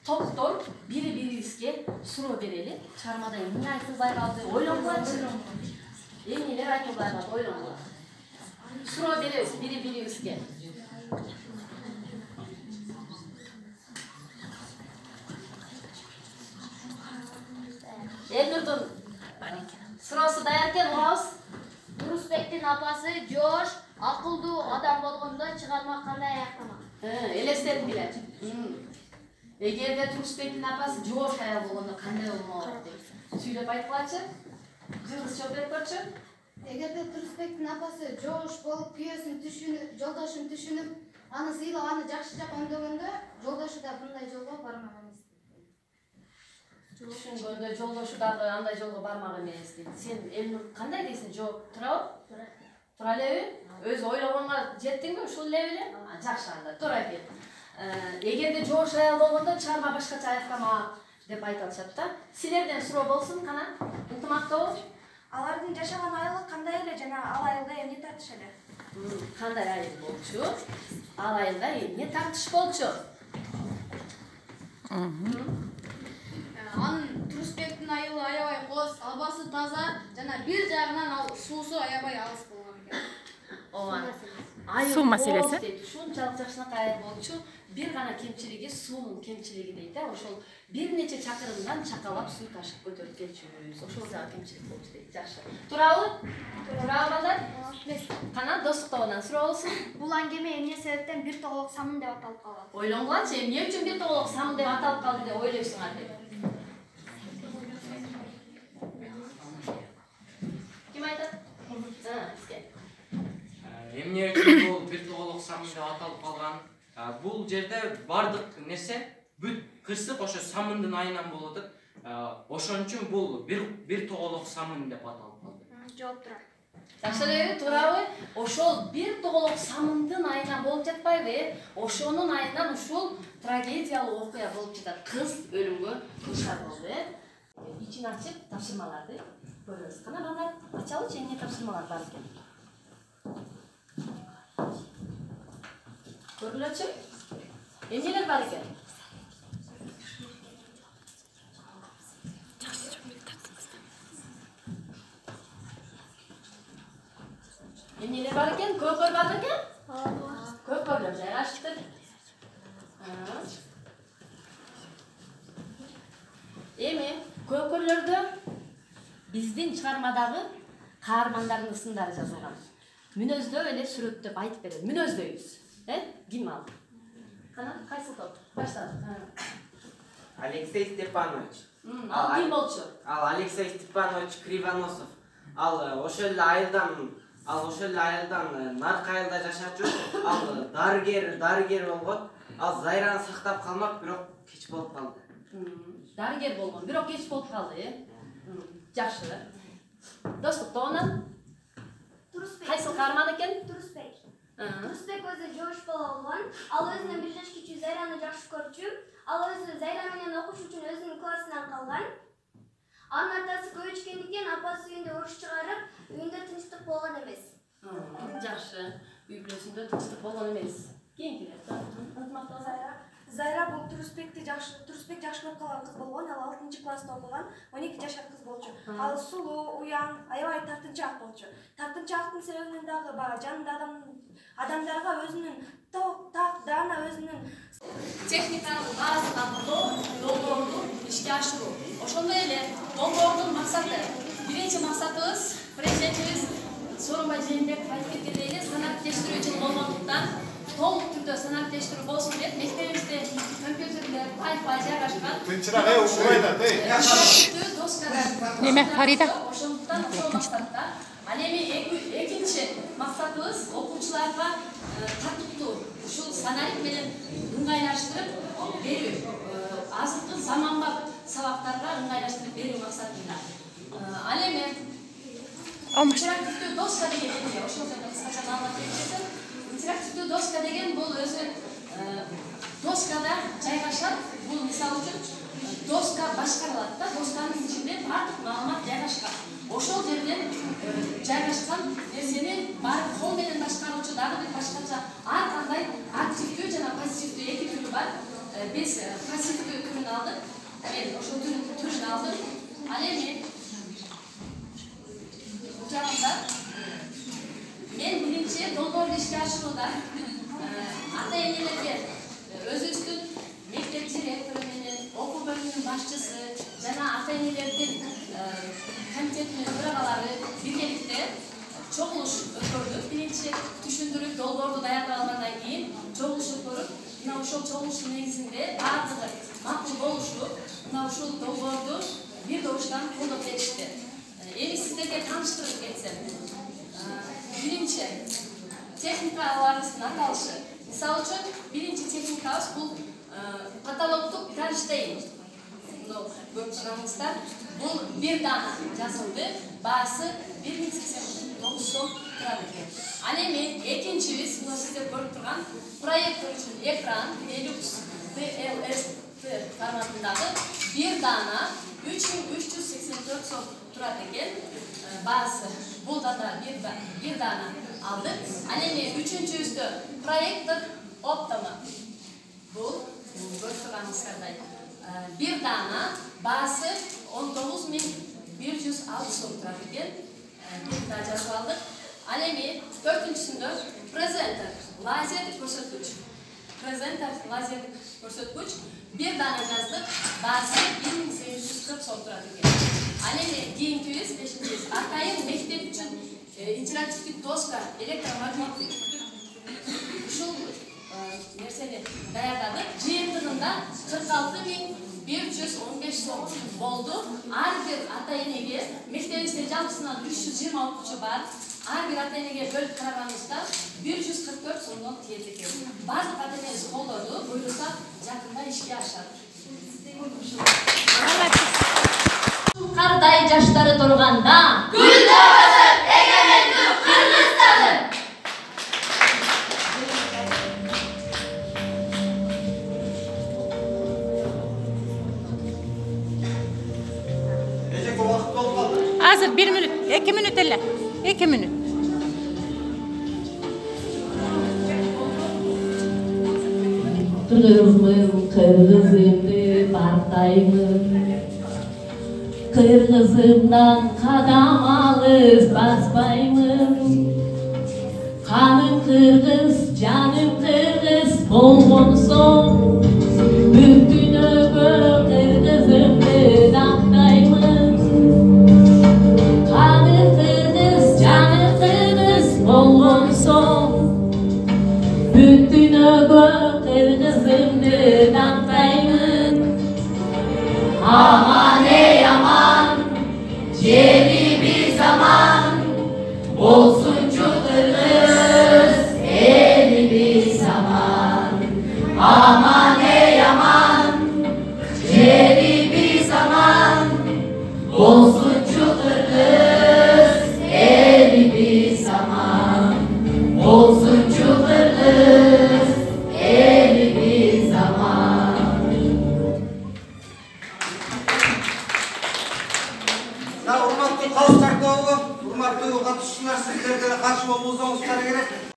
топтор бири-бирибизге суроо берели. Чыгармада эмне айтылбай калды, ойлонгулачы. Эмнелер айтылбай калды, ойлонгула. Суроо беребиз бири-бирибизге. Элнурдун суроосу даяр экен, угабыз. Турусбектин апасы Жош акылдуу адам болгондо чыгарма кандай аяктамак? Элестетиңилер. Эгерде Турусбектин апасы Жош аял болгондо кандай болмок деп сүйлөп айткылачы. Жылдыз жооп берип көрчү. Эгерде Турусбектин апасы Жош болуп күйөөсүн түшүнүп, жолдошун түшүнүп, аны сыйлап, аны жакшы жакка өндөгөндө, жолдошу да мындай жолго бармак эмес. Түшүнгөндө жолдошу дагы андай жолго бармак эмес дейт. Сен Элнур кандай дейсиң? Жооп турабы? Тура элеби? Өзү ойлогонго жеттиңби? Ушул эле беле? Жакшы анда. Тура экен. Эгерде жоош аял болгондо чыгарма башкача аяктамак деп айтышат да. Силерден суроо болсун, кана. Ынтымактуу. Алардын жашаган айылы кандай эле жана ал айылда эмне тартыш эле? Кандай айыл болчу? Ал айылда эмне тартыш болчу? Анын Турусбектин айылы аябай коз, абасы таза жана бир жагынан ал суусу аябай алыс болгон экен. Суу маселеси. Ушунчалык жакшынакай айыл болчу. Бир гана кемчилиги суунун кемчилиги дейт. Ошол бир нече чакырымдан чакалап суу ташып көтөрүп келчүбүз. Ошол жагы кемчилик болчу дейт. Жакшы. Турабы? Турабы балдар? Кана достук тобунан суроо болсун. Бул аңгеме эмне себептен бир тоголок самын деп аталып калган? Ойлонгулачы, эмне үчүн бир тоголок самын деп аталып калды деп ойлойсуңар деп. Ким айтат? Эмне үчүн бул бир тоголок самын деп аталып калган? Бул жерде бардык нерсе бүт кырсык ошо самындын айынан болот. Ошон үчүн бул бир тоголок самын деп аталып калды. Жооп турат. Жакшы элеби, туурабы? Ошол бир тоголок самындын айынан болуп жатпайбы? Ошонун айынан ушул трагедиялык окуя болуп жатат. Кыз өлүмгө душар болду, ичин ачып тапшырмаларды көрөбүз. Кана балдар, ачалычы эмне тапшырмалар бар экен? Көргүлөчү? Эмнелер бар экен? Эмнелер бар экен? Көкөр бар экен? Көкөрлөр жайгашыптыр. Эми көкөрлөрдө биздин чыгармадагы каармандардын ысымдары жазылган. Мүнөздөө эле сүрөттөп айтып берет. Мүнөздөйбүз. Ким ал? Кана, кайсы топ? Баштадык. Алексей Степанович. Ал ким болчу? Ал Алексей Степанович Кривоносов. Ал ошол эле айылдан наркы айылда жашачу. Ал дарыгер болгон. Ал Зайраны сактап калмак, бирок кеч болуп калды. Дарыгер болгон, бирок кеч болуп калды, Жакшы. Достук тобунан Турусбек. кайсы каарман экен? Турусбек. Турусбек өзү Жош болгон. Ал өзүнөн бир жаш кичүү Зайраны жакшы көрчү. Ал өзү Зайра менен окуш үчүн өзүнүн классынан калган. Анын атасы көп ичкендиктен апасы үйүндө уруш чыгарып, үйүндө тынчтык болгон эмес. Жакшы. Үй бүлөсүндө тынчтык болгон эмес. Кийинкилер. Зайра бул Турусбек жакшы көрүп калган кыз болгон. Ал 6-класста окуган, 12 жашар кыз болчу. Ал сулуу, уяң, аябай тартынчаак болчу. Тартынчаактын себебинен дагы жанында адамдарга өзүнүн так даана өзүнүн техниканын баарын камтоо, долбоорду ишке ашыруу. Ошондой эле долбоордун максаты. Биринчи максатыбыз президентибиз Сооронбай Жээнбеков айтып кеткендей эле санаттештирүү жыл болгондуктан толук түрдө санаттештирүү болсун деп мектебибизде компьютерлер, Wi-Fi жайгашкан. Тынчыраак, укпайт, Неме Фарида? Ошондуктан ошол максатта. Ал эми экинчи максатыбыз окуучуларга катыктуу ушул саналик менен ыңгайлаштырып берүү. Азыркы заманбап сабактарга ыңгайлаштырып берүү максатында. Ал эми интерактивдүү доска деген эмне? Ошол жерде кыскача маалымат берип кетсем, интерактивдүү доска деген бул өзү доскада жайгашат. Бул мисалы үчүн доска башкарылат да, досканын ичинде бардык маалымат жайгашкан. Ошол жерден жайгашкан нерсени барып кол менен башкаруучу дагы бир башкача ар кандай активдүү жана пассивдүү эки түрү бар. Биз пассивдүү түрүн aldık. Ben ошол түрүн алдым. Ал эми учагында мен биринчи долбоорду ишке ашырууда ата-энелерге өзүбүздүн мектеп директору менен окуу бөлүмүнүн башчысы жана ата-энелердин комитетинин төрагалары биргеликте чогулуш өткөрдүк. Биринчи түшүндүрүп долбоорду даярдагандан кийин чогулуш өткөрүп, мына ошол чогулуштун негизинде баардыгы макул болушуп, мына ушул долбоорду бир добуштан колдоп беришти. Эми сиздерге тааныштырып кетсем, биринчи техникаларыбыздын аталышы. Мисалы үчүн биринчи техникабыз бул каталогдук кронштейн. Көрүп тургансыздар, бул бир дана жазылды, баасы 1089 сом турат экен. Ал эми экинчибиз, мына сиздер көрүп турган проектор үчүн экран Deluxe DLST форматындагы бир дана 3384 сом турат экен. Баасы бул да бир дана алдык. Ал эми үчүнчүбүздө проектор Optima. Бул көрүп турганыңыздардай бир дана, баасы 19106 сом турат экен. Бир да жазып алдык. Ал эми төртүнчүсүндө презентер лазерлик көрсөткүч. Презентер лазерлик көрсөткүч бир дана жаздык, баасы 1840 сом турат экен. Ал эми кийинкибиз, бешинчибиз, атайын мектеп үчүн интерактивдик доска электромагниттик. Ушул нерсени даярдадык. Жыйынтыгында 46115 сом болду. Ар бир ата-энеге мектебибизде жалпысынан 320 окуучу бар. Ар бир ата-энеге бөлүп караганыбызда 144 сомдон тиет экен. Баардык ата-энебиз колдоду, буйруса жакында ишке ашат. Кардай жаштары турганда гүлдөрүп эгемендүү Кыргызстандын. Азыр 1 минут, 2 минут эле. 2 минут. Kırgızmın, kırgızımdı partayımın. Kırgızımdan kadam alıp basbayımın. Kanım kırgız, canım kırgız, bolgon son. Bütün öbür kırgızımdı daktayımın. Kanım kırgız, canım kırgız, bolgon son. Bütün öbür kırgızımdı daktayımın. Aman ey aman, yeni bir zaman, olsuncu kırgız, yeni bir zaman. Aman ey aman, yeni bir zaman, olsuncu kırgız, yeni bir zaman. Olsuncu kırgız, yeni bir zaman. Урматтуу калыстар тобу, урматтуу катышуучулар, сиздерге каршы болбосоңуздар керек.